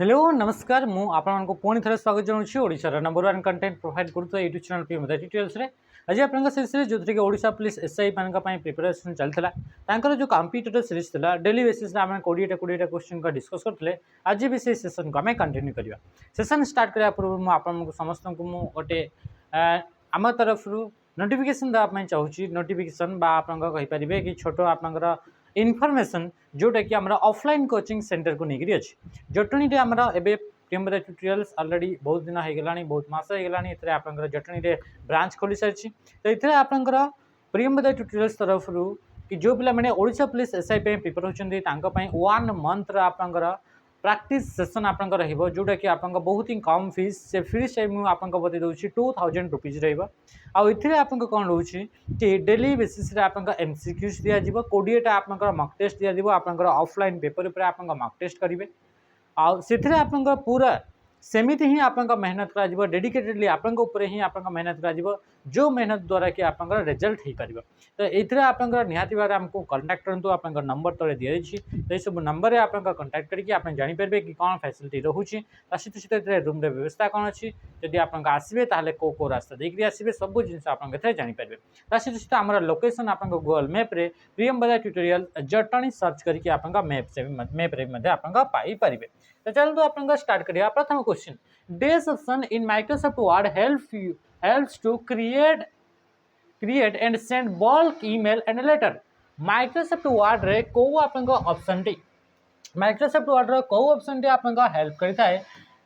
Hello नमस्कार मु आपको पुणी थे स्वागत जनाऊँ ओडिशार नंबर 1 कंटेंट प्रोवाइड करुवा यूट्यूब चैनल पी मत डिटेल्स आज आप सीरीज जो थी ओडिशा पुलिस एसआई मान प्रिपेरेसन चलता जो कंप्यूटर सीरीज था डेली बेसिस आम 20टा क्वेश्चन का डिस्कस करते आज भी से सेसन को आम कंटिन्यू करवा सेसन स्टार्ट करने पूर्व मुझे समस्त को गोटे आम तरफ नोटिफिकेशन देवाई चाहूँगी नोटिफिकेशन आपरे कि छोट आपंकर इनफॉरमेशन जोटा कि आम ऑफलाइन कोचिंग सेंटर को लेकर अच्छी जटणी में आमर एवं प्रियंवदा ट्यूटोरियल्स ऑलरेडी बहुत दिन हो गला बहुत मस हो गला आप जटणी में ब्रांच खोली सारी तो ये आपंकर प्रियंवदा ट्यूटोरियल्स तरफ कि जो पिला मैंने ओडिशा पुलिस एसआई प्रिपेयर होती 1 मंथ आपंकर प्रैक्टिस सेसन आपंकर रहिबो जोटा कि आपंक बहुत ही कम फीस से फीस मुझे आपंक बता दूसरी 2000 रुपीज रही आपंक कौन रोचे कि डेली बेसिस आपंक एमसीक्यूज दिज्व 20टा आपंकर मॉक टेस्ट दिज्व आपंकर ऑफलाइन पेपर पर आपंक मॉक टेस्ट करेंगे आथिरे आपंक पूरा सेमिति ही आपंक मेहनत कर डेडिकेटेडली आपंक ऊपर ही आपंक मेहनत कर जो मेहनत द्वारा कि आपंकर रिजल्ट हो पार तो ये आपंकर निहाती भाव आमको कंटाक्ट करूँ आप नंबर तले दि जाइए तो सब नंबर आप कंटाक्ट करके आप जानीपारे कि कौन फैसिलिटी रोचे सहित सहित रूम व्यवस्था कौन अच्छी जदि आप आसवे ताले को रास्ता देकर आसवे सब जिन आप जानीपारे सहित सहित आम लोकेशन आप गूगल मैप्रे प्रियंवदा ट्यूटोरियल जटणी सर्च करके आप मैप्रे आप पाइपर तो चलते आप स्टार्ट करिए प्रथम क्वेश्चन डेज option in Microsoft Word helps to create and send bulk email and letter Microsoft Word रे को ऑप्शन टी माइक्रोसॉफ्ट वर्ड रो को ऑप्शन टी आप हेल्प करता है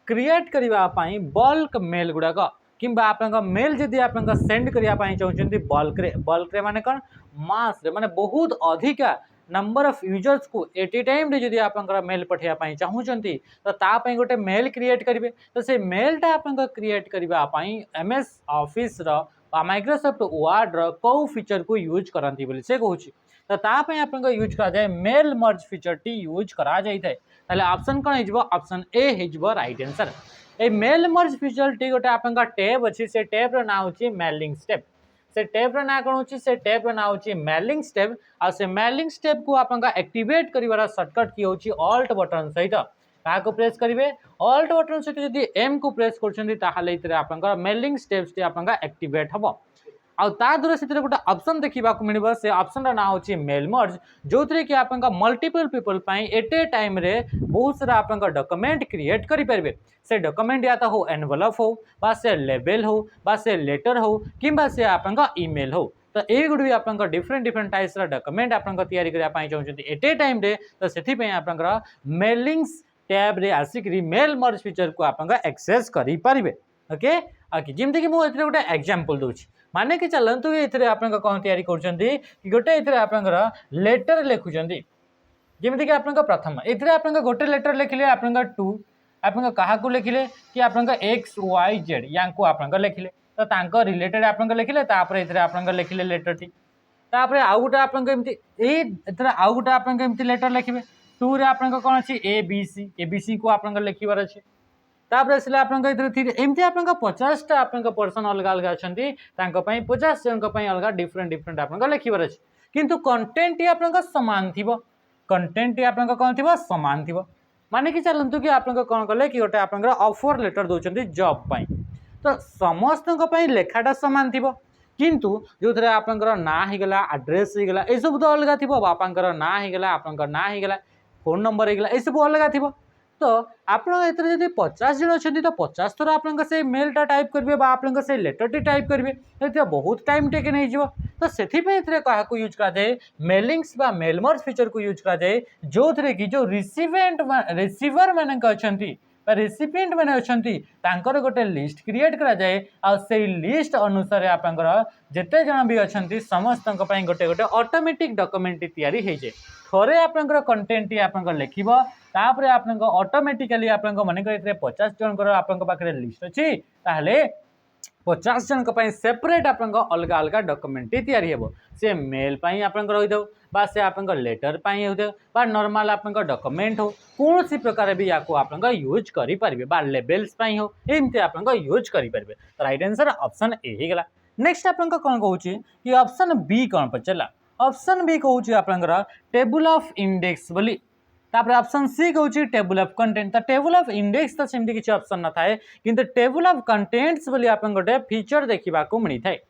क्रिएट करने बल्क मेल गुड़ाक कि मेल जदि आप सेंड करने चाहते बल्क रे माने कौन मास रे माने बहुत अधिका नंबर ऑफ यूजर्स को एट ए टाइम रे जदि आप मेल पठाइबा चाहूँगी तो तापाई गोटे मेल क्रिएट करेंगे तो से मेलटा आप क्रिएट करने एमएस ऑफिस माइक्रोसॉफ्ट वर्ड रो कौ फीचर को यूज करती बोली से कहूँ तो तापाई आप यूज करा मेल मर्ज फीचर टी यूज करा जाए ताले ऑप्शन कौन हो ऑप्शन ए हो right answer A mail merge feature टी गोटे आप टैब अच्छी से टैब रो ना होची मेलिंग स्टेप से टैब ना कौन होची से टैब ना होची मेलिंग स्टेप आ से मेलिंग स्टेप को आप एक्टिवेट करिवार शॉर्टकट की होची ऑल्ट बटन सहित क्या प्रेस करेंगे ऑल्ट बटन सहित जदि एम को प्रेस कर आप मेलिंग स्टेप्स टी आप एक्टिवेट हम द्वारा से गोटे ऑप्शन देखा मिल से ऑप्शन ना हो मेल मर्ज जो थी कि आप multiple people at A time रे बहुत सारा आप डॉक्यूमेंट क्रिएट करेंगे से डॉक्यूमेंट या तो हो एनवेलप हो बा से लेबल हो बा से लेटर हो कि से आप ईमेल हो तो ये गुड भी आप डिफरेंट टाइप्स डॉक्यूमेंट आप चाहते एट ए टाइम रे तो से आप मेलिंग्स टैब रे आसिक मेल मर्ज फीचर को आप एक्सेस करें ओके ओके जमती कि मुझे गोटे एग्जांपल दूसरी माने कि चलतु ये आप कौन तैयारी कर गोटे आप लेटर लिखुंट जमीक कि आप प्रथम ये आप गोटे लेटर लिखिले आप टू आप क्या लिखिले कि आप एक्स वाई जेड या आप लिखिले तो रिलेटेड आप लिखिले आप लिखिले लेटर टी तापर आउ गोटे आप आउ गोटे आप लेटर लिखे टू रे आप कौन अच्छी ए बी सी को आप लिखबार अच्छे तापर आसले एमती आप 50टा आप पर्सन अलग अलग अच्छा 50 जन अलग डिफरेंट आप लिखबार अच्छे किंतु कंटेंट आप सामान थी कंटेंट आप कौन थी सामान थी माने कि चलतु कि आप कौन कले कि गोटे आप ऑफर लेटर दौरान जॉब पाई तो समस्त लेखाटा सामान थी किंतु जो थे आप ना होगला आड्रेस होगला ये सब तो अलग थी बापा ना होगला आप ना होगला फोन नंबर होगला ये सब अलग थी तो आप 50 जन अच्छे तो 50 थर आप मेलटा टाइप करेंगे आप लेटर टी टाइप करेंगे तो बहुत टाइम टेकन हो तो से क्या यूज कराए मेलिंग्स मेल मर्ज फीचर को यूज कराए जो थे कि जो रिसीवर मानक अच्छा रेसिपिएंट मैंने अच्छा गोटे लिस्ट क्रिएट कराए से लिस्ट अनुसार आप जिते जन भी अच्छा समस्त गोटे गोटे ऑटोमेटिक डॉक्यूमेंट तैयारी हो जाए थोड़े आप कंटेंट आप लिखब तापर आप ऑटोमेटिकली आप मन 50 जन आप लिस्ट अच्छी ताहले 50 जन सेपरेट आप अलग अलग डॉक्यूमेंट तैयारी हो से मेल आप रही था से आप लेटर हो नॉर्मल आप डॉक्यूमेंट हो कौन सी प्रकार भी या आप यूज करेंगे लेबल्स हो एमती आप यूज करेंगे तो राइट आंसर ऑप्शन ए ही गला नेक्स्ट आप कौन कहूँ कि ऑप्शन बी कौन पचारा ऑप्शन बी कहूँ आप टेबुल ऑफ इंडेक्स बोली तापर ऑप्शन सी कहूँ टेबल ऑफ कंटेंट। तो टेबल ऑफ इंडेक्स तो सेमती किसी ऑप्शन न थाए किंतु टेबल ऑफ कंटेंट्स बोली आपन गोटे फीचर देखा मिली थाए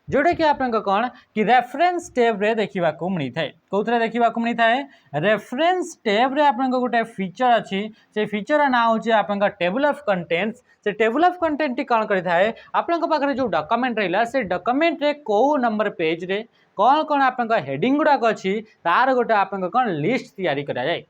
जोटा कि आप कौन कि रेफरेंस टैब रे देखा मिलता है। कौन देखा मिलता है रेफरेंस टैब रे आप गोटे फीचर अच्छी से फीचर ना हूँ आप टेबल ऑफ कंटेंट्स। से टेबल ऑफ कंटेंट टी कौन करें आपरे जो डॉक्यूमेंट रहा से डॉक्यूमेंट रे को नंबर पेज रे कौन कौन आप हेडिंग गुड़ाक अच्छी तार गोटे आप कौन लिस्ट तैयारी करा जाए।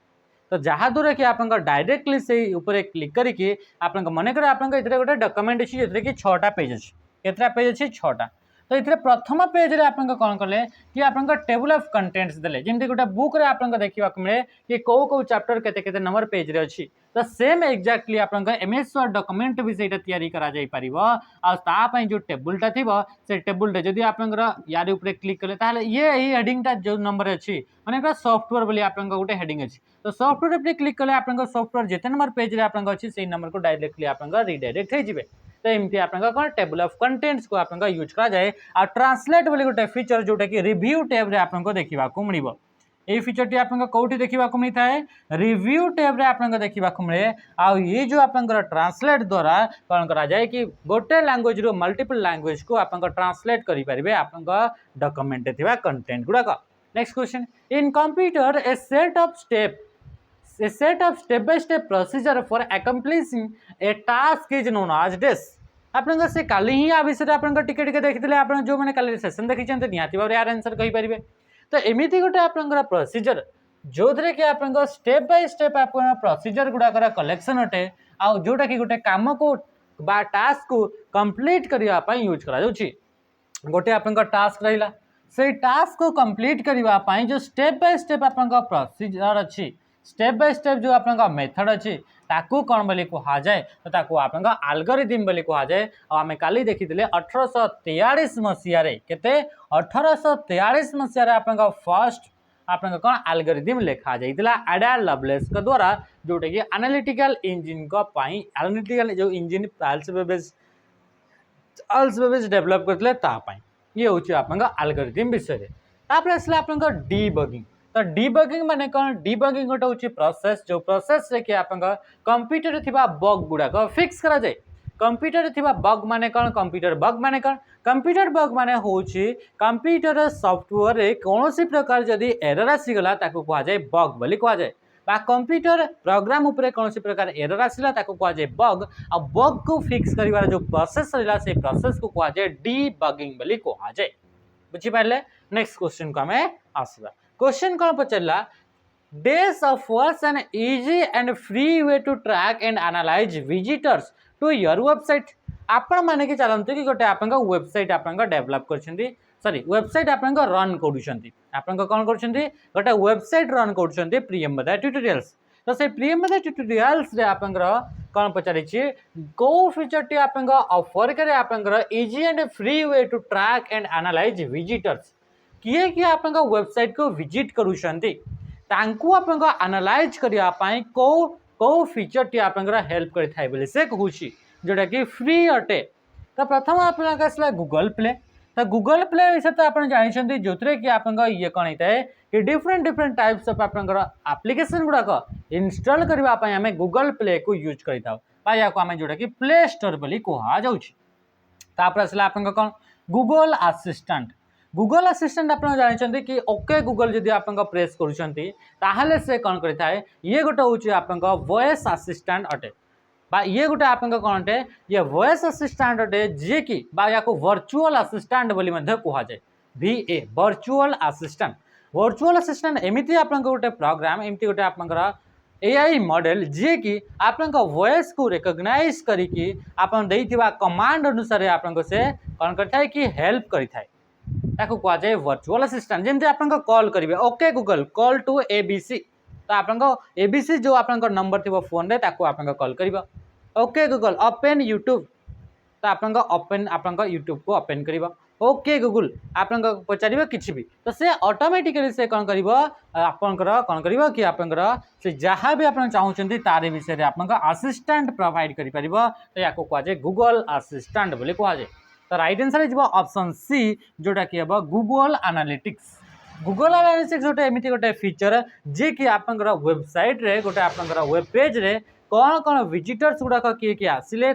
तो जहाँद्वारा कि आप डायरेक्टली से ऊपर क्लिक करके आप मनकर आप गोटे डॉक्यूमेंट अच्छी जो कि 6टा पेज अच्छी केतटा पेज अच्छी 6टा। तो ये प्रथम पेज रे आपन कौन कले कि आपन टेबल ऑफ कंटेंट्स देले जमती गोटे बुक रे आपन देखा मिले कि कौ चैप्टर केते केते नंबर पेज रे अच्छी। तो सेम एक्जाक्टली आपन एमएस वर्ड डॉक्यूमेंट भी सेटा तैयारी करा जाई परिबो आ ता पई जो टेबलटा थिबो से टेबलटा जदि आपन यार ऊपर क्लिक कले ताले ये ही हेडिंगटा जो नंबर अच्छी माने सॉफ्टवेयर बोली आपन गोटे हेडिंग अच्छी। तो सॉफ्टवेयर पे क्लिक कले आपन सॉफ्टवेयर जेते नंबर पेज रे आपन अच्छी से नंबर को डायरेक्टली आपन रिडायरेक्ट हो जिवे। तो एमती आप टेबल ऑफ कंटेंट्स को आप यूज करा जाए। आ ट्रांसलेट बोली गोटे फीचर जोटा कि रिव्यू टैब रे आपको देखा मिले। ये फीचर टी आप कौटी देखा मिलता है रिव्यू टैब रे आप देखा मिले। आ ये जो आप ट्रांसलेट द्वारा कौन करा जाए कि गोटे लैंग्वेज रो मल्टीपल लैंग्वेज को आप ट्रांसलेट करेंगे आप डॉक्यूमेंट थिबा कंटेंट गुड़ाक। Next question in computer a set of step by step procedure for accomplishing a task is known as this। आपन से काली ही आ विषय आपन टिके टिके देखिले आपन जो माने काली सेशन देखिचंते निहाती भाबरे यार आंसर कहि परिबे। तो एमिति गोटे आपन प्रोसीजर जो थरे कि आपन स्टेप बाय स्टेप आपन प्रोसीजर गुडा कलेक्शन अटे आ जोटा कि गोटे काम को बा टास्क को कंप्लीट करिया पई यूज करा जाउची। गोटे आपन टास्क रहिला से टास्क को कंप्लीट करिवा पई जो स्टेप बाय स्टेप आपन प्रोसीजर अछि स्टेप बाय स्टेप जो आप मेथड अच्छी ताकू कौन बोली कह जाए तो ताकू आप आल्गोरिथम बोली कह जाए। आम काली देखी 1843 मसीह केते 1843 मसीह आप फर्स्ट आप कौन आल्गोरिथम लिखा जाइला एडा लवलेस के द्वारा जोटा कि एनालिटिकल इंजिन एनालिटिकल जो इंजिन अल्सबेबेज डेवलप करते ये हूँ आप आल्गोरिथम विषय। आसला आप डीबगिंग। तो डीबगिंग माने कौन डीबगिंग गोटे हूँ प्रोसेस जो प्रोसेस रे कि आप कंप्यूटर थिबा बग गुड़ाक फिक्स करा जाए। कंप्यूटर थिबा बग माने कौन कंप्यूटर बग माने कौन कंप्यूटर बग माने हूँ कंप्यूटर सॉफ्टवेयर रे कौन प्रकार जदि एरर आसीगला ताको कह जाए बग बोली कह जाए बा कंप्यूटर प्रोग्राम उपरे कौन प्रकार एरर आसिला ताको कह जाए बग। आ बग को फिक्स करिवार जो प्रोसेस रहा से प्रोसेस को कह जाए डीबगिंग बोली कह जाए। बुझी पारे। नेक्स्ट क्वेश्चन को हमें आसवा। क्वेश्चन कौन पचारा डेज offers an easy and free way to track and analyse visitors to your website. आपण माने कि चलते कि गोटे आप वेबसाइट आप डेवलप कर सॉरी वेबसाइट आप रन कर कौन कर गोटे वेबसाइट रन कर प्रियंवदा ट्यूटोरियल्स। तो से प्रियंवदा ट्यूटोरियल्स रे आप कौन पचारि कौ फीचर टी आप ऑफर करे आप easy and free way to track and analyse visitors किए कि आप वेबसाइट को विजिट करूछंती तांकू आप एनालाइज करने को फीचर टी आप हेल्प करें बोले से कहूँ जोटा कि फ्री अटे। तो प्रथम आप गूगल प्ले। तो गूगल प्ले विषय तो आप जानते जो कि आप ये कौन होता है कि डिफरेंट डिफरेंट टाइप्स ऑफ आप एप्लिकेशन गुड़ाक इंस्टॉल करने आम गूगल प्ले को यूज करें जोटा कि प्ले स्टोर बोली कह जापर आसला आप कौन गूगल असिस्टेंट। गूगल असिस्टेंट आप जानते कि ओके गूगल जदि आप प्रेस करें से कौन करता है ये गोटे हूँ आप वॉइस असिस्टेंट अटे बा ये गोटे आप कौन अटे ये वॉइस असिस्टेंट अटे जी कि या वर्चुअल असिस्टेंट बोली कह जाए VA virtual assistant. Virtual assistant एमती आप गोटे प्रोग्राम एमती गोटे आप AI मॉडल जी कि आप वॉइस को रिकॉग्नाइज करके आप कमांड अनुसार आप से कौन करता है कि हेल्प करता है ताको कह जाए वर्चुअल असिस्टेंट। जमी आप कॉल करेंगे okay Google call to ABC तो आप ABC जो आप नंबर थी फोन रे ताको आप कॉल कर ओके गूगल ओपन यूट्यूब तो आप ओपन आप यूट्यूब को ओपन कर ओके गूगल आप पचार कि भी तो से ऑटोमेटिकली से कौन कर कौन कर कि आप जहाँ भी आप चाहते तार विषय में आप असिस्टेंट प्रोवाइड कर तो या कह जाए गूगल असिस्टेंट बोली कह जाए। तो राइट आंसर हो ऑप्शन सी जोटा कि हम गूगल एनालिटिक्स। गूगल एनालिटिक्स गोटे एमती गोटे फीचर जे कि आपंकर वेबसाइट रे गोटे आपंकर वेब पेज रे कौन कौन विजिटर्स गुड़ाक किए किए आसिले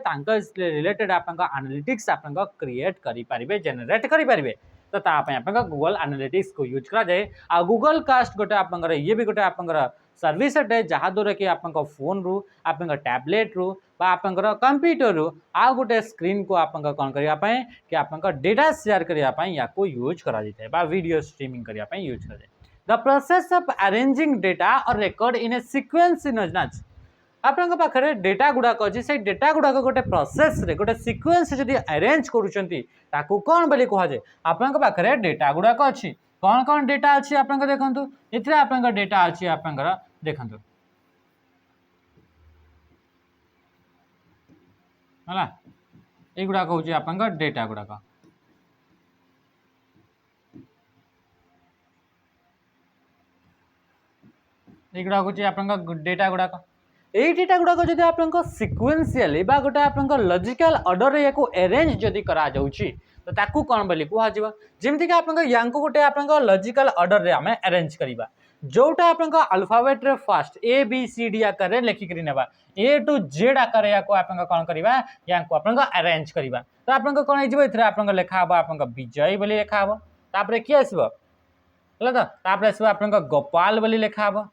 रिलेटेड आपंक एनालिटिक्स आपंक क्रिएट करें जेनेट करें तो आपंक गूगल एनालिटिक्स को यूज करा जाए आ गूगल कास्ट गोटे आपंकर ये भी गोटे आपंकर सर्विस अटे जहाँद्वारा कि आप फोन रु आप टैबलेट रु आपंकर कंप्यूटर रु आ गोटे स्क्रीन को आप कौन करने कि आप डेटा शेयर करने या यूज करा वीडियो स्ट्रीमिंग करने यूज करा the process of arranging data or record in a sequence in नज आपन पाखे डेटा गुड़ाक अच्छी से डेटा गुड़ाक गोटे प्रोसेस रे गोटे सीक्वेंस जदि अरेंज करुँच कौन बोली कहुए आपन पाखे डेटा गुड़ाक अच्छी कौन कौन डेटा अच्छी आप देखु ये आप डेटा अच्छी आप देखु है ये गुड़ाक हूँ आप डेटा गुड़ाक ये गुड़ाक हूँ आप डेटा गुड़ाक ये डेटा गुड़ाक जब आप सिक्वेन्सीयली गोटे आप लॉजिकल ऑर्डर रे या अरेंज जदि करा जाउची तो ताकू कौन बोली कहुआ जमती कि आप गोटे आप लॉजिकल ऑर्डर रे आमे अरेंज करवा जोटा आप अल्फाबेट रे first A B C D आकार लिखिक नेबा ए टू जेड आकार या कौन करवा या अरेंज करवा तो आप कौन हो आप लिखा हम आप विजय बोली लिखा हम तापर किए आसो तो आप गोपाल बोली लिखा हम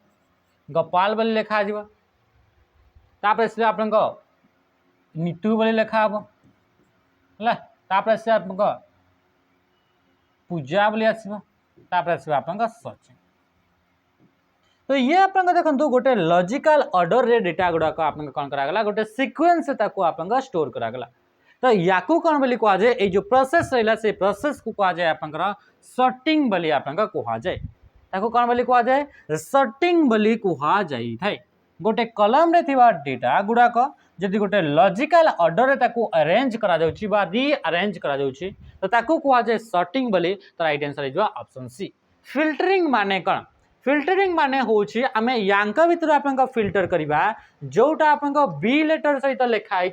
गोपाल बोली लिखा तापर से आप नीतू बोली लिखा हम है तापर से आप पूजा बोली आसो तापर से आप सचिन तो ये आप देखो गोटे लॉजिकल ऑर्डर रे डेटा गुड़ाक आप कौन करागला गोटे सीक्वेंस ताको आप स्टोर करागला तो या कौन बोली कह जाए ये जो प्रोसेस रहा से प्रोसेस को कह जाए आप सॉर्टिंग बोली आप कह जाए ताको कौन बोली कह जाए सॉर्टिंग बोली कह जाए गोटे कलम रे थिबा डेटा गुड़ाक जदि गोटे लॉजिकल ऑर्डर रे ताको अरेंज करा जाउची बा रीअरेंज करा जाउची तो ताको कह जाए सॉर्टिंग बोली तो राइट आंसर हो ऑप्शन सी फिल्टरिंग माने कौन फिल्टरिंग माने होची आमे यांका भितर आपन फिल्टर करबा जोटा आपन बी लेटर सहित लिखा है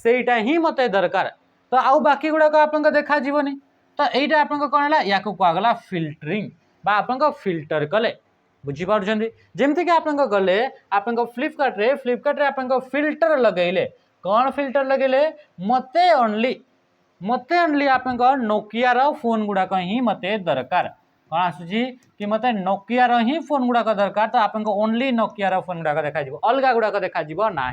सेटा ही मते दरकार तो आउ बाकी गुड़ाक आपन देखा जीवनी तो एटा आपन कौन है या कहगला फिल्टरिंग बा आपन फिल्टर कले बुझीपार जमती कि आप गले आप फ्लिपकार्ट रे आप फिल्टर लगेले कौन फिल्टर लगेले मते ओनली आप नोकिया रो फोन गुड़ाक ही मते दरकार कौन आसूची कि मत नोकिया रो ही फोन गुड़ाक दरकार तो आप ओनली नोकिया रो फोन गुड़ाक देखा अलग गुड़ाक देखा ना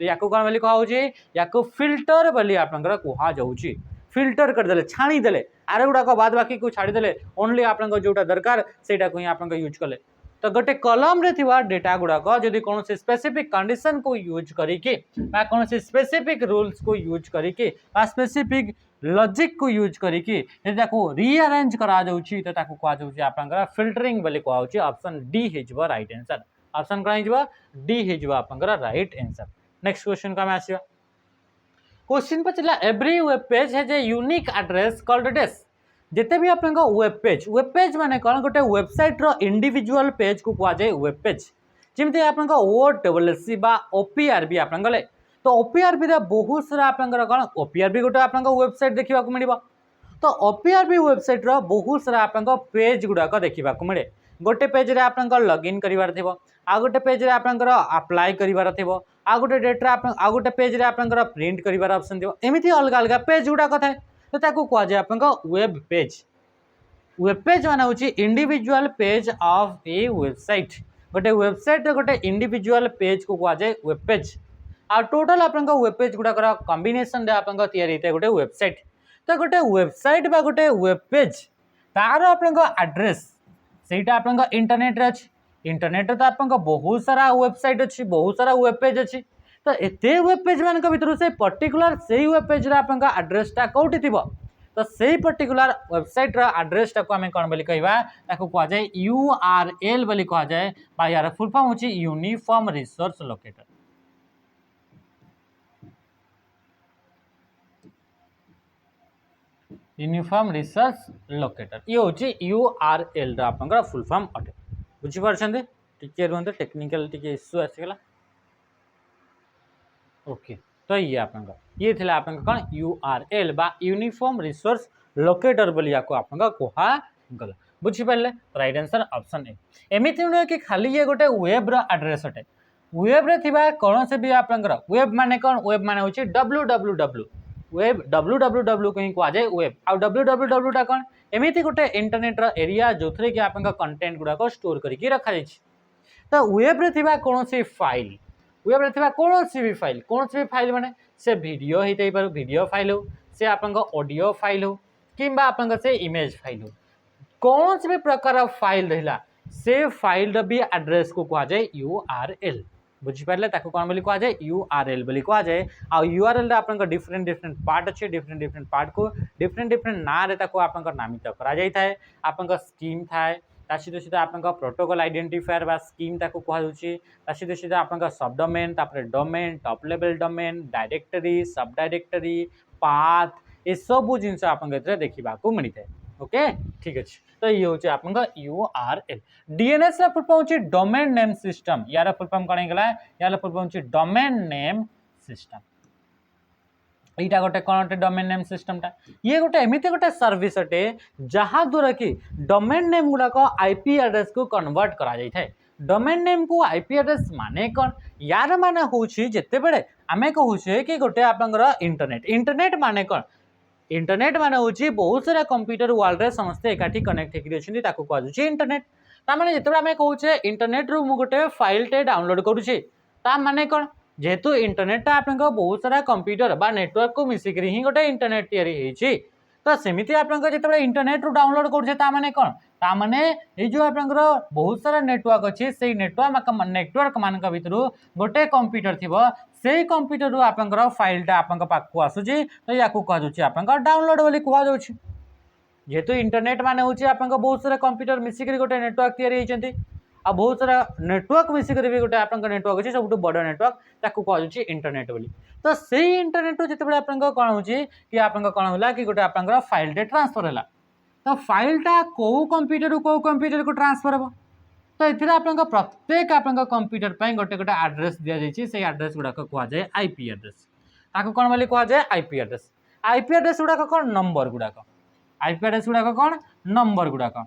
तो या कौन बोली कहुचे या फिल्टर बोली आप कहुची फिल्टर करदे छाणीदे आरे गुड़ाक बाद बाकी को छाड़ीदे ओनली आप जोटा दरकार से आप यूज कले तो गोटे कलम रे थिबा डेटा गुड़ाक जदि कौन से स्पेसिफिक कंडीशन को यूज करिके बा कौन से स्पेसिफिक रूल्स को यूज करिके बा स्पेसिफिक लॉजिक को यूज करिके यदि ताको रीअरेंज करा जाउची तो ताको कहा जाउची आपनकर फिल्टरिंग बोली कहा जाउची ऑप्शन डी हेजबा राइट आंसर ऑप्शन कौन हेजबा डी हेजबा आपनकर राइट आंसर नेक्स्ट क्वेश्चन का आसीबा क्वेश्चन पचला every web page has a unique address called dash जिते भी आप वेब पेज माने कौन गोटे वेबसाइट रो इंडिविजुअल पेज को कह जाए वेब पेज जमी आप OSS बा OPRB आप गले तो OPRB रे बहुत सारा आप कौन OPRB गोटे आप वेबसाइट देखा मिल तो OPRB वेबसाइट रो बहुत सारा आप पेज गुड़ाक देखा मिले गोटे पेज रे आप लॉगिन करार थी आ गोटे पेज रे आप अप्लाई करार थी आ गोटे डेट आ गोटे पेज रे आप प्रिंट करार ऑप्शन थी एमती अलग अलग पेज गुड़ाक थाए तो ताको कह जाए आप वेब पेज मान हूँ individual page of A website गोटे वेबसाइट गोटे इंडिविजुअल पेज को कह जाए वेब पेज आ टोटल आप वेब पेज गुड़ाकर कॉम्बिनेशन आप गोटे वेबसाइट तो गोटे वेबसाइट बा गोटे वेब पेज तार आप एड्रेस सेटा आप इंटरनेट रे अच्छी इंटरनेट तो आप बहुत सारा वेबसाइट अच्छी बहुत सारा वेब पेज अच्छी तो एते वेब पेज मान भर से पर्टिकुलर से वेब पेज आप एड्रेसटा कौटी थी तो से पर्टिकुलर वेबसाइट एड्रेसटा को आम कौन बोली कहवा कह जाए URL बोली कह जाए यार फुल फॉर्म होची uniform resource locator uniform resource locator ये होची URL रा फुल फॉर्म अटे बुझी पारछन्ते टिके रुहंते टेक्निकल टिके इश्यू आसीगला ओके तो ये आप थिला आप कौन URL बा यूनिफॉर्म रिसोर्स लोकेटर बोली आपको कहा गला बुझिपारे राइट आंसर ऑप्शन ए। एमती नुहे कि खाली ये गोटे वेब एड्रेस अटे वेब रे थिबा कौन से भी आपंकर वेब माने कौन वेब माने होची www वेब www कहीं कह जाए वेब आ www टा कौन एमती गोटे इंटरनेट रो एरिया जो थरे कि आपंका कंटेंट गुडा स्टोर करके रखा जाइछि। तो वेब रे थिबा कौन सी फाइल वेब रे थिबा कौन सी भी फाइल माने से वीडियो होते पार वीडियो फाइल हो से आपंका ऑडियो फाइल हो किंबा आपंका से इमेज फाइल हो कौन से भी प्रकार फाइल रहा से फाइल भी एड्रेस को कह जाए URL बुझिपारे कौन बोली कह जाए URL बोली कह जाए आ URL आपन डिफरेंट डिफरेंट पार्ट अच्छे डिफरेंट डिफरेंट पार्ट को डिफरेंट डिफरेंट ना रे आपन नामित करा जाय थाए आपन स्कीम थाए सहित सहित आपन प्रोटोकॉल आइडेंटिफायर बा स्कीम ताको कह जाउची सहित सहित आपन सब डोमेन तापर domain top level domain directory सब डायरेक्टरी पाथ ए सब जिनस आपन देखा मिलता है। ओके ठीक अच्छे तो ये हूँ आपका URL DNS फुल फॉर्म होची डोमेन नेम सिस्टम यार फुल फॉर्म कौन होगा यार फुल फॉर्म होची डोमेन नेम सिस्टम यहाँ गोटे कौन गोटे डोमेन नेम सिस्टमटा ये गोटे एमती गोटे सर्विस अटे जहाँ द्वारा कि डोमेन नेम गुड़ाक IP एड्रेस को कन्वर्ट करा जाय थाए। डोमेन नेम को IP एड्रेस माने कौन यार माने होची जेते बेले आमे कहूचे कि गोटे आपंकर इंटरनेट इंटरनेट माने कौन इंटरनेट माने होची बहुत सारा कंप्यूटर वर्ल्ड रे समस्ते एकाठी कनेक्ट हेकि अछिंती ताको कहूचे इंटरनेट ता माने जेते आमे कहूचे इंटरनेट रु मु गोटे फाइल टे डाउनलोड करूचे ता माने कौन जेहेतु इंटरनेट आपंक बहुत सारा कंप्यूटर बा नेटवर्क को मिसिक ही गोटे इंटरनेट तैयारी होईची तो सेमिति आपंक जेते इंटरनेट रु डाउनलोड करूचे ता माने कौन ता माने ए जो आपंकर बहुत सारा नेटवर्क अच्छी से नेटवर्क मान भर गोटे कंप्यूटर थिबो से कंप्यूटर रु आपंकर फाइलटा आपंक पाखु आसुची तो या कहुचे आपंक डाउनलोड बोली कह जाउची जेहेतु इंटरनेट माने होची आपंक बहुत सारा कंप्यूटर मिसिक गोटे नेटवर्क तैयारी होईचंती आ बहुत सारा नेटवर्क मिसिक भी गोटे आपंक नेटवर्क अच्छी सब बड़ नेटवर्क ताकू कहुचे इंटरनेट बोली तो से इंटरनेट जिते आपंक कौन होची कि आपंक कौन होला कि गोटे आपंकर फाइल टे ट्रांसफर होला तो फाइलटा कौ कंप्यूटर को ट्रांसफर हम तो ये आप प्रत्येक आप कंप्यूटर पर गोटे गोटे आड्रेस दि जाइए से आड्रेस गुड़ाक कह जाए IP एड्रेस ताको कौन बोली कह जाए IP एड्रेस गुड़ाक कौन नंबर गुड़ाक IP एड्रेस गुड़ाक कौन नंबर गुड़ाक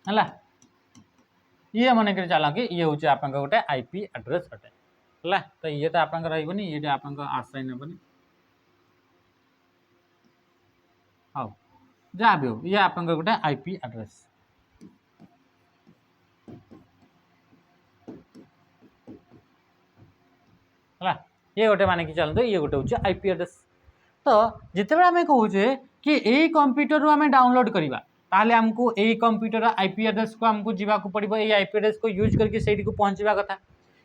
है ये मन कर चल कि ये हूँ आप गोटे IP एड्रेस अटे है तो ये तो आप रही ये आप आश्रय नबनी हाँ जहाँ भी हो ये आप गोटे IP एड्रेस है ये गोटे मान कि चलते ये गोटे हूँ IP एड्रेस तो जिते आम कहूचे कि यही कंप्यूटर रू आम डाउनलोड करवा ताले आमको यही कंप्यूटर IP एड्रेस को आमको जावाक पड़ो ये IP एड्रेस को यूज करके से पहुँचवा कथा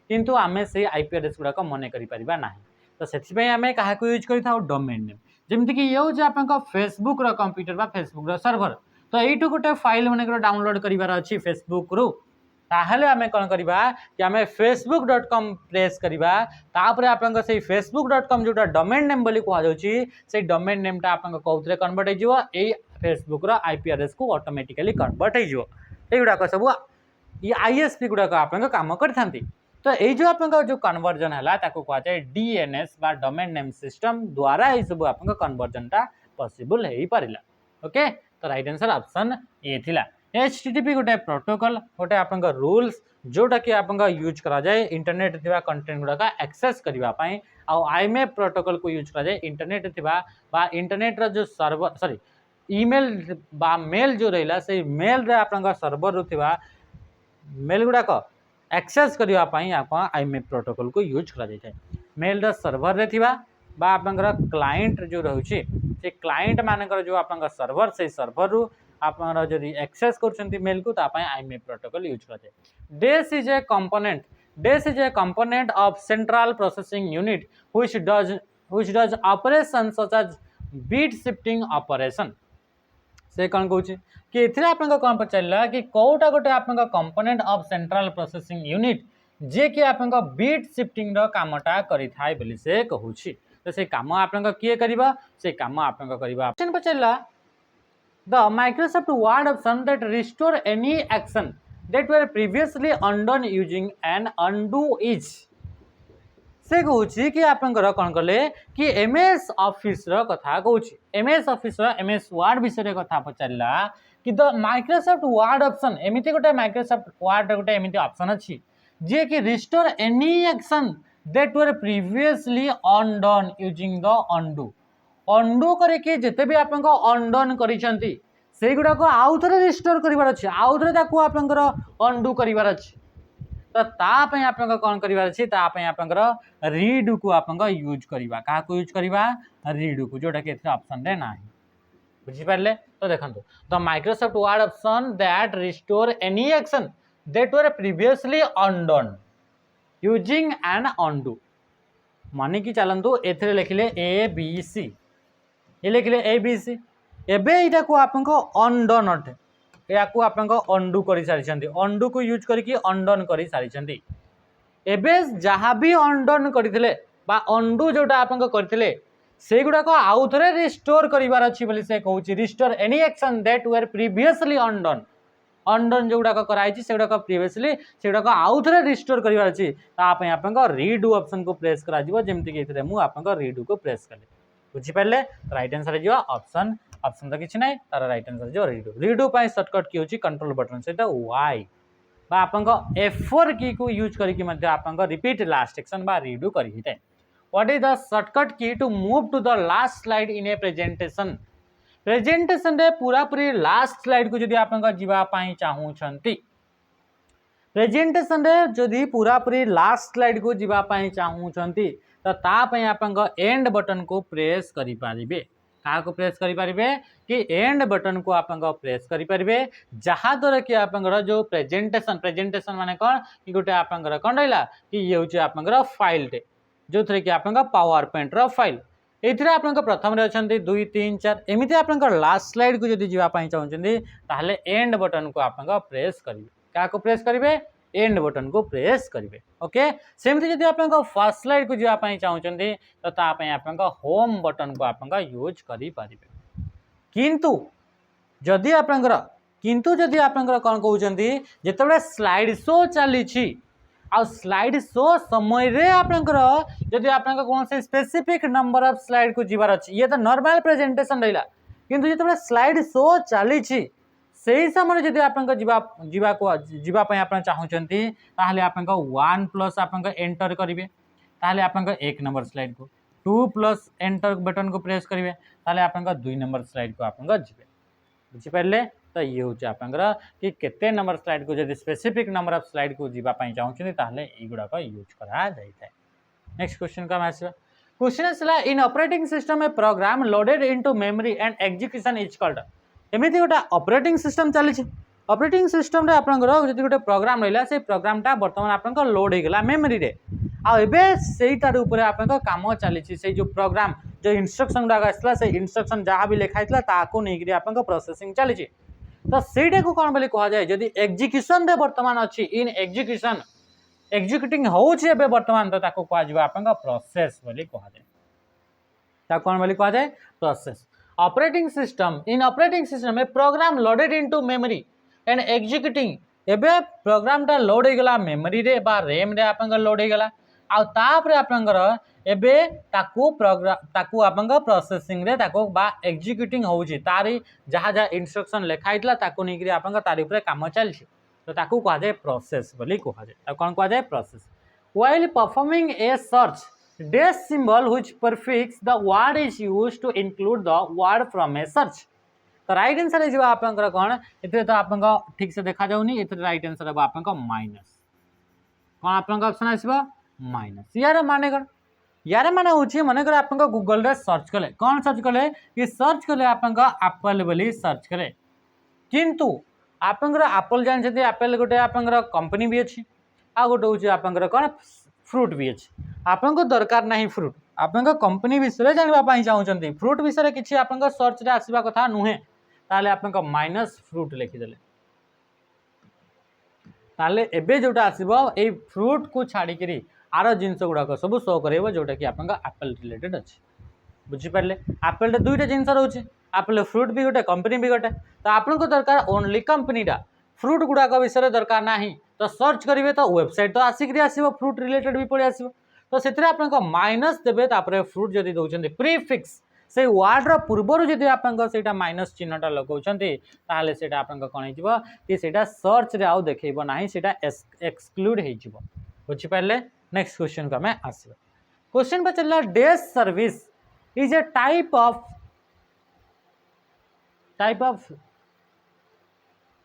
किंतु आमे से IP एड्रेस गुड़ाक मन करा ना तो से आम क्या यूज करता डोमेन नेम जमीक ये हूँ आप फेसबुक कंप्यूटर बा फेसबुक सर्भर तो यू गोटे फाइल मन डाउनलोड करार अच्छी फेसबुक रु ताहले आमे कौन करवा कि आमे facebook.com प्रेस करवा तापर आपन से facebook.com जोटा डोमेन नेम बोली कह जाउची से डोमेन नेमटा आपन कौतरे कन्वर्ट हो A Facebook row IP address को ऑटोमेटिकली कन्वर्ट हो एगुड़ाक सब ये ISP गुड़ाक आपन काम करथांती तो ये जो आप जो कन्वर्जन है कह जाए DNS बा डोमेन नेम सिस्टम द्वारा ये सब आप कन्वर्जनटा पॉसिबल हो पारा। ओके तो राइट आंसर ऑप्शन ए थिला। HTTP गोटे प्रोटोकॉल गोटे आप रूल्स जोटा कि आप यूज करा जाए इंटरनेट थिबा कंटेंट गुड़ाक एक्सेस करने IMAP प्रोटोकॉल को यूज करा जाए इंटरनेट थिबा बा इंटरनेट जो सर्वर सॉरी ईमेल बा मेल जो रहा से मेल रे आप सर्वर रु थिबा मेल गुड़ाक एक्सेस करने आप IMAP प्रोटोकॉल को यूज करा जाए मेल रे सर्वर रे थिबा बा आपंकर क्लाइंट जो रोचे से क्लाइंट मानकर जो आप सर्वर से सर्वर रु आप जदि एक्सेस कर मेल को IMAP प्रोटोकॉल यूज कराए। Dash is a component of central processing unit which does operation such as bit shifting operation से कौन कहूँ कि ये आप कौन पचारा कि कौटा गोटे आप component of central processing unit जे कि आप बीट शिफ्टिंग कामटा करें बोली से कहूँ तो से कम आप किए कर से कम आप पचारा the Microsoft Word option that restore any action that were previously undone using an undo is से कहूँ कि आप कौन कले कि MS ऑफिस कथा कहूँ MS ऑफिस MS वर्ड विषय कथा पचारा कि द माइक्रोसॉफ्ट वर्ड ऑप्शन एमिति गोटे माइक्रोसॉफ्ट वर्ड गोटे एमिति ऑप्शन अछि जे कि restore any action that were previously undone using the undo करके जिते भी आप अनडन करिसेंती से गुडा को आउ थरे रिस्टोर करिवार अछि आउ थरे ताको आपनकर अंडू करिवार अछि तो तापई आप कौन करिवार अछि तापई आपनकर रीडू को आपन यूज करिवा का को यूज करिवा रीडू को जोटा कि एथरे ऑप्शन रे नाही बुझी पारले तो देखंतु the Microsoft Word option that restore any action that were previously undone using an undo माने कि चलंतु एथरे लिखले ए बी सी ये लिखले ए बी सी एबे इटा को आपनको अनडन अटे या को आपनको अंडू करि सारिछंती अंडू को यूज करके अनडन करि सारिछंती एबे जहाँ भी अनडन करथिले बा अंडू जोटा आपनको करथिले से गुडा को आउ थरे रिस्टोर करिवार अछि बोली से कहूची restore any action that were previously undone undone जोटा को कराई छि सेगुडा को प्रीवियसली सेगुडा को आउ थरे रिस्टोर करिवार अछि ता पय आपनको रीडू ऑप्शन को प्रेस करा जिवो जेमति कि इथरे मु आपनको रीडू को प्रेस करले बुझी पारले राइट आंसर जिवो ऑप्शन ऑप्शन तो किछ नै तार राइट आंसर जो रीडू पय शॉर्टकट की होची कंट्रोल बटन से वाई बा आपनको F4 की को यूज करके मध्य आपनको रिपीट लास्ट एक्शन बा रीडू करी हिते what is the shortcut key to move to the last slide in a presentation रे पूरा पूरी लास्ट स्लाइड को जदी आपनको जीवा पई चाहू छंती प्रेजेंटेशन रे जदी पूरा पूरी लास्ट स्लाइड को जीवा पई चाहू छंती तो ता पई आपनको एंड बटन को प्रेस करि पारिबे का को प्रेस करि पारिबे कि एंड बटन को आपनको प्रेस करि पारिबे जहा द्वारा कि आपनकर जो प्रेजेंटेशन माने कोन कि गोटे आपनकर कोन रहला कि ये होची आपनकर फाइल टे जो थरे कि आपनकर पावर पॉइंट रो फाइल एथिरे आपनकर प्रथम रे अछंती 2 3 4 एमिति आपनकर लास्ट स्लाइड को जदी जीवा पई चाहउछंती ताहले एंड बटन को आपनकर प्रेस करिवे का को प्रेस करिवे एंड बटन को प्रेस करिवे ओके सेमति जदी आपनकर फर्स्ट स्लाइड को जीवा पई चाहउछंती तो ता पई आपनकर होम बटन को आपनकर यूज करि पारिवे किंतु जदी आपनकर कोन कहउछंती जेतबे स्लाइड शो चली छी आ स्लाइड शो समय रे आपनकर जदी आपनकर कोन से स्पेसिफिक नंबर ऑफ स्लाइड को जीवार अछि ये तो नॉर्मल प्रेजेंटेशन रहिला किंतु जेतबे स्लाइड शो चली छी सेही समय जदी आपनकर जीवा पय आपन चाहउछंती ताहले आपनकर 1 प्लस आपनकर एंटर करिवे ताहले आपनकर 1 नंबर स्लाइड को 2 प्लस एंटर बटन को प्रेस करिवे ताहले आपनकर 2 नंबर स्लाइड को आपनकर जिवे बुझि पारले तो ये होची आपनकर कि केते नंबर स्लाइड को जदी स्पेसिफिक नंबर ऑफ स्लाइड को जीवा पय चाहउछंती ताहले ई गुडा को यूज करा जाइता नेक्स्ट क्वेश्चन का आसीबा क्वेश्चन आसला in operating system a program loaded into memory and execution is called एमिति गोटे ऑपरेटिंग सिस्टम चली ऑपरेटिंग सिस्टम रे आपनकर जदी गोटे प्रोग्राम रहला से प्रोग्रामटा वर्तमान आपनकर लोड हो गला मेमोरी रे आ एबे सेइटार ऊपर आपनकर काम चली से जो प्रोग्राम जो इंस्ट्रक्शन गुडा आसला से इंस्ट्रक्शन जहाँ भी लिखाइतला ताको नेगिरी आपनकर प्रोसेसिंग चली तो सेटा को कोन बोली कहा जाय जदी एग्जीक्यूशन रे वर्तमान अछि इन एग्जीक्यूशन एग्जीक्यूटिंग होउछ एबे वर्तमान तो ताको कहा जिवो आपनकर प्रोसेस बोली कहा जाय ता कोन बोली कहा जाय process operating system in operating system में program loaded into memory and executing एबे प्रोग्राम टा लोड हो गला मेमोरी रे बा रैम रे आपनकर लोड हो गला आ तापर आपनकर एबे ताकू आपनकर प्रोसेसिंग रे ताको बा एग्जीक्यूटिंग होउची तारी जहाँ जहाँ इंस्ट्रक्शन लिखाइतला ताको नेगिरी आपनकर तारी ऊपर काम चलछि तो ताकू कहा जाय प्रोसेस बोली कहा जाय ता कोन कहा जाय process while performing A search dash symbol which prefix the word is used to include the word from a search तो राइट आंसर है जो आपनकर कोन एते तो आपनका ठीक से देखा जाउनी एते राइट आंसर है आपनका माइनस कोन आपनका ऑप्शन आसीबा माइनस यार माने होची माने कर आपनका गूगल रे सर्च कले कोन सर्च कले कि सर्च कले आपनका एप्पल बोली सर्च कले किंतु आपनकर एप्पल जान छथि एप्पल गोटे आपनकर कंपनी भी अछि आ गोटे होची आपनकर कोन फ्रूट भी अछि आपनको दरकार नहीं फ्रूट आपनको कंपनी विषय जानबा पई चाहउछंती फ्रूट विषय किछि आपनको सर्च रे आसीबा कथा नुहे ताले आपनको माइनस फ्रूट लिखि देले ताले एबे जोटा आसीबो ए फ्रूट को छाडी करी आरो जिंस गुडा को सब शो करेबो जोटा कि आपनको एप्पल रिलेटेड अछि बुझि पारले एप्पल रे दुईटा जिंस रहउछि एप्पल फ्रूट भी गोटे कंपनी भी गोटे तो आपनको दरकार ओनली कंपनी डा फ्रूट गुडा को विषय दरकार नाही तो सर्च करिवे तो वेबसाइट तो आसिकरी आसीबो फ्रूट रिलेटेड भी पड़ी आसीबो तो सेतरे आपनको माइनस देबे तापरे फ्रूट जदी दउछन्ते प्रीफिक्स से वार्डर पूर्वर जदि आपटा माइनस चिन्हटा लगाउछन्ती ताले सेटा आपन कोन हिजिबो कि सेटा सर्च रे आउ देखैबो नाही सेटा एक्सक्लूड हिजिबो बुझि पारले। नेक्स्ट क्वेश्चन को हमें आसीबो। क्वेश्चन पचला dash service is a type of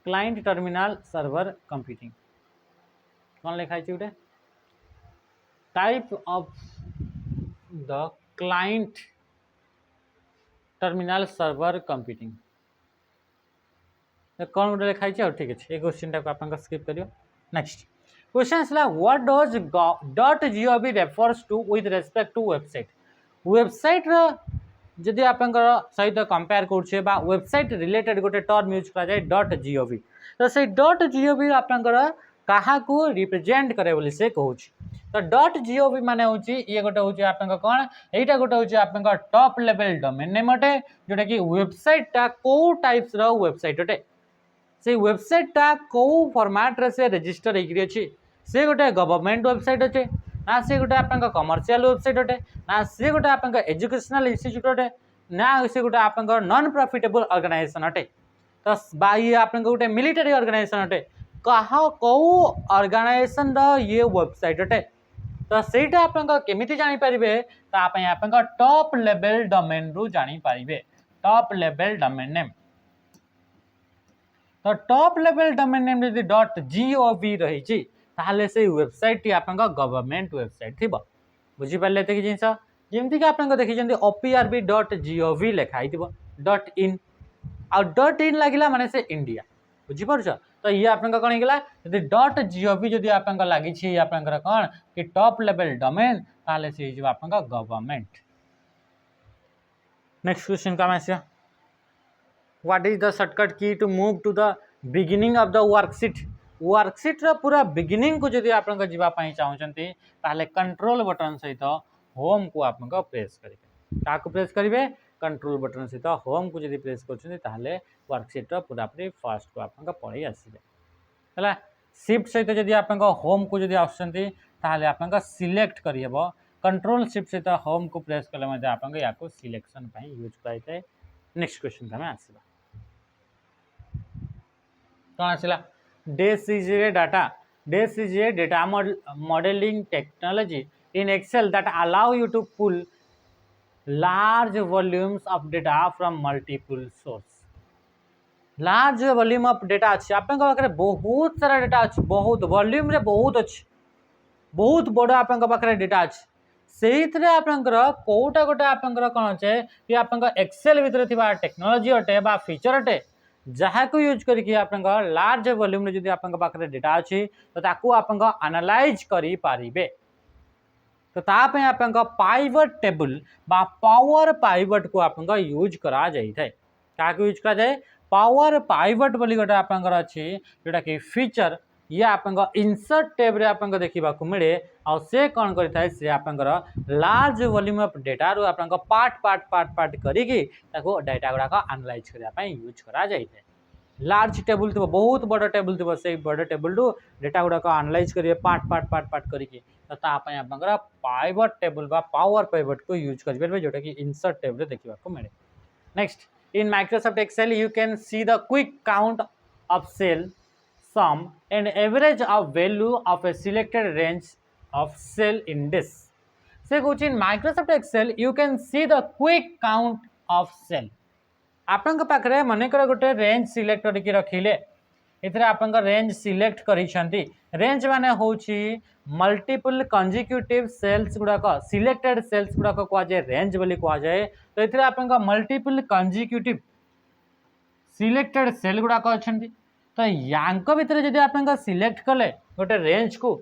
client terminal server computing कौन लिखा है type of the client terminal server computing कौन गोटे लिखाई ठीक अच्छे ये क्वेश्चन टाइप आप स्किप करियो। नेक्स्ट क्वेश्चन आसला what does .gov refers to with respect to website website जदि आप सहित कंपेयर करुचे बा वेबसाइट रिलेटेड गोटे टर्म यूज कराए .gov तो से .gov आपंकर क्या रिप्रेजेंट करे बोली से कहूँ तो .gov माने हूँ ये गोटे हूँ आप कौन यहाँ गोटे हूँ आप टॉप लेवल डोमेन नेम अटे जोटा कि वेबसाइटा कौ टाइप्स वेबसाइट अटे से वेबसाइटा कौ फॉर्मेट रे से रजिस्टर होगी से गोटे गवर्नमेंट वेबसाइट अच्छे ना से गोटे आप कमर्शियल वेबसाइट अटे ना से गोटे आप एजुकेशनल इंस्टीट्यूट अटे ना से गोटे आप नॉन प्रॉफिटेबल ऑर्गेनाइजेशन अटे तो ये आप गोटे मिलिटरी ऑर्गेनाइजेशन अटे कहा कौ ऑर्गेनाइजेशन ये वेबसाइट अटे तो सहीटा आप केमिति जानी पारिबे तापय आप टॉप लेवल डोमेन रु जानी पारिबे टॉप लेवल डोमेन नेम तो टॉप लेवल डोमेन नेम यदि .gov रही ताहले से वेबसाइट टी आप गवर्नमेंट वेबसाइट थी बुझी पारे एत जिनस जमती कि आप देखी oprb.gov लिखाई .in आउट .in लगिला माने से इंडिया बुझीपार तो ये आप कौन होगा यदि .gov जदि आप लगी आप कौन कि टॉप लेवल डोमेन ताहले से आप गवर्नमेंट। नेक्स्ट क्वेश्चन का आसिया what is the shortcut key to move to the beginning of the worksheet रा पूरा बिगिनिंग को जदि आप जावाई चाहते ताहले कंट्रोल बटन सहित होम को आप प्रेस करेंगे क्या प्रेस करेंगे कंट्रोल बटन सहित होम को जदि प्रेस कर वर्कशीट रा पूरा पूरी फर्स्ट को आप पढ़ी आसबे है शिफ्ट सहित जदि आप होम को जदि आसुँच ताहले आप सिलेक्ट करहब कंट्रोल शिफ्ट सहित होम को प्रेस कले आप सिलेक्शन यूज कराई। नेक्स्ट क्वेश्चन का आसवा कौन आसला dash is a data modeling technology in Excel that allow you to pull large volumes of data from multiple source large volume of data अच्छे आप बहुत सारा डेटा अच्छे बहुत वॉल्यूम रे बहुत अच्छे बहुत बड़ आप डेटा अच्छे से आपंकर कौटा गोटे आपंकर कौन अच्छे कि आप एक्सेल भितर थिबा टेक्नोलॉजी अटे बा फीचर अटे जहाँ को यूज करके आप लार्ज वॉल्यूम रे जदि आपंक पाखरे डेटा अच्छी तो ताकू आपंक एनालाइज करि पारिबे तो ताप आप पाइवट टेबल बा पावर पाइवट को आप यूज करा जाए क्या यूज करा जाए पावर पाइवट बोली गोटे आप अच्छी जोटा कि फीचर ये आप इंसर्ट टैब रे आप देखा मिले आ से कौन करें से आप लार्ज वॉल्यूम ऑफ डेटा रू आप पार्ट करी डाटा गुड़ाक एनालाइज करने यूज करा जाए लार्ज टेबल थी बहुत बड़ टेबल थी से बड़ टेबल टू डेटा गुड़ाक एनालाइज करेंगे पार्ट करी तो आप पाइवट टेबल बा पावर पाइवट को यूज करेंगे जोटा कि इंसर्ट टैब रे देखा मिले। Next in Microsoft Excel you can see the quick count of cell sum and average of value of a selected range of cell index से कुछ in Microsoft Excel you can see the quick count of cell आपन के पाखरे मने कर गोटे range select करके रखिले इथरे आपन का रेंज सिलेक्ट करी छंती रेंज माने होची मल्टीपल कंसेक्यूटिव सेल्स गुडा का सिलेक्टेड सेल्स गुडा को जाए रेंज बोली को जाए तो इथरे आपन का मल्टीपल कंसेक्यूटिव सिलेक्टेड सेल गुडा का छंती तो यांक भितर जदि आप सिलेक्ट कले गोटे रेंज को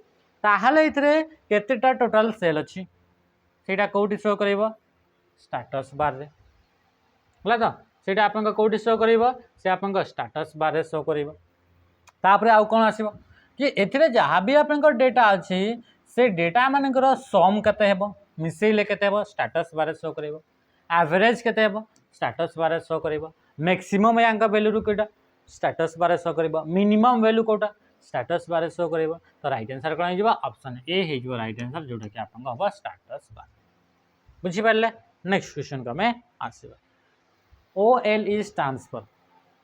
ताहले इथरे केतेटा टोटल सेल अच्छी सेटा कोठी शो करिवो स्टेटस बार रे हला तो सेटा आपन कोठी शो करिवो से आपन स्टेटस बार रे शो करिवो तापरे आउ कोन आसीबो कि एथिरे जहाँ भी आपन डेटा अच्छी से डेटा मानकर सम केते हेबो मिसेइले केते हेबो स्टेटस बार रे शो करिवो एवरेज केते हेबो स्टेटस बार रे शो करिवो मैक्सिमम यांक वैल्यू रु केटा स्टेटस बारे शो करिवो मिनिमम वैल्यू कोटा स्टेटस बारे शो करिवो तो राइट आंसर कोन हिजबा ऑप्शन ए हिजबो राइट आंसर जोटा कि आपन हबो स्टेटस बार बुझी पारले। नेक्स्ट क्वेश्चन को आम आसवा OLE stands for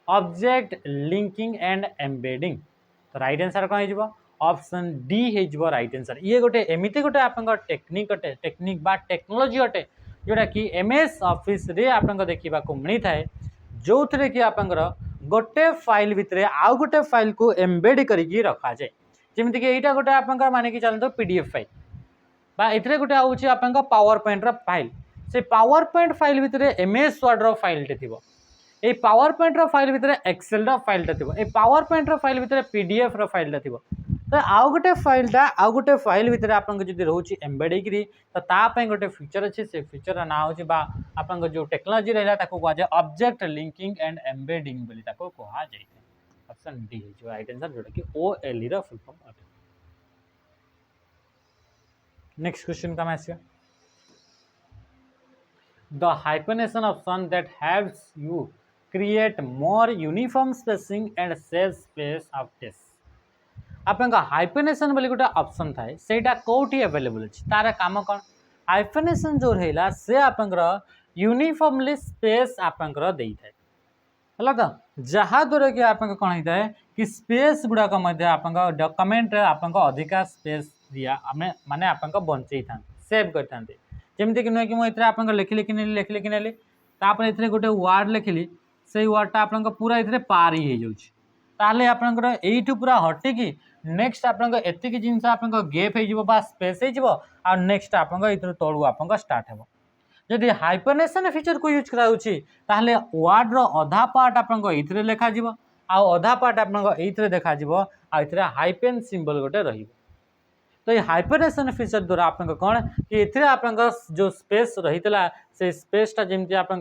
object linking and embedding तो राइट आंसर कौन हो ऑप्शन डी हो राइट आंसर ये गोटे एमती गोटे आप टेक्निक बा टेक्नोलोजी अटे जोटा कि MS ऑफिस रे आप देखा मिलता है जो थे कि आप गोटे फाइल भितर आउ गोटे फाइल को एम्बेड करके रखा जाए जमीक यहाँ गोटे आप मानिक चलते PDF फाइल बा ये गोटे हूँ आप पावर पॉइंट फाइल से पावर पॉइंट फाइल भितर MS वर्ड फाइलटे थी ये पावर पॉइंट फाइल भितर एक्सेल फाइलटा थी ये पावर पॉइंट फाइल भितर PDF फाइलटा थी तो आउ गोटे फाइलटा आउ गोटे फाइल भितर आप रोचे एम्बेड तो तापाई गोटे फीचर अच्छे से फीचर ना हो आप जो टेक्नोलोजी रहा कहुए ऑब्जेक्ट लिंकिंग एंड एम्बेडिंग कहुए ऑप्शन डी हो राइट आंसर जोटा कि OLE फुल फॉर्म अटे नेक्स्ट क्वेश्चन का आसिया the hyphenation option that helps you create more uniform spacing and save space of text आपन हाइफेनेशन बोली गोटे ऑप्शन थाए सेटा कोठी अवेलेबल अछि तार काम कोन हाइफेनेशन जो रहला से आपनकर यूनिफॉर्मली स्पेस आपनकर देई थाए हला तो जहा द्वारा कि आपन कोन होता है कि स्पेस गुडा का मध्य आपन डॉक्यूमेंट आपन अधिका स्पेस दिया माने आपन बंचई था सेव करथांते जमीक नुहे कि मुझे आप लिखिकी नेली ये गोटे वार्ड लिखिली से वार्डटा आप पूरा ये पार ही जाऊे आपंकर यू पूरा हटिकी नेक्स्ट आपकी जिन आप गैप हो स्पेस हो नेक्स्ट आप तलू आप स्टार्ट हो जदि हाइपरनेशन फीचर को यूज कराऊँगी वार्ड अधा पार्ट आप लिखा आधा पार्ट आप देखा आए हाइपेन सिंबल गोटे रही तो ये हाइपरनेशन फीचर द्वारा आप कौन कि आप जो स्पेस रही से स्पेसटा जमी आप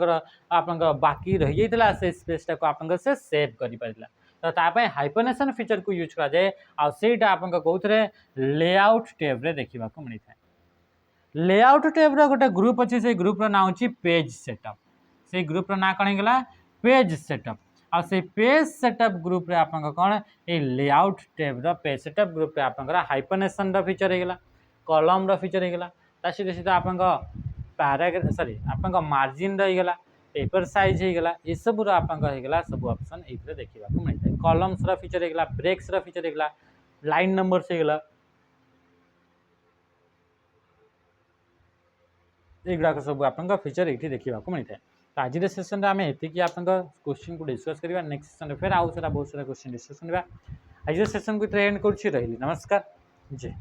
बाकी रही जाता से स्पेसटा को आप से सेव कर पारा तो तापाई हाइपरनेशन फीचर को यूज करा जाए आईटा आप कौन लेआउट टैब रे देखा मिलता है लेआउट टैब रे गोटे ग्रुप अच्छी से ग्रुप ना हूँ पेज सेटअप से ग्रुप ना कौन होगा पेज सेटअप आ से पेज सेटअप ग्रुप रे आप कौन ये layout tab page setup group रे आप हाइपरनेशन फीचर होगा कलम फीचर होगा सीधे सीधा आप पैराग्राफ सॉरी आप मार्जिन रहीगला पेपर साइज होगा ये सब आप सब ऑप्शन ये देखा मिलता है कलम्स फीचर होगा ब्रेक्स फीचर होगा लाइन नंबर्स होगा युवाक सब आप फीचर ये देखा मिलता है तो आज सेसन में आम ये आप क्वेश्चन को डिस्कस करवा नेक्स्ट सेसन फिर आउ सारा बहुत सारा क्वेश्चन डिस्कस करवा आज सेसन को एंड कर नमस्कार जय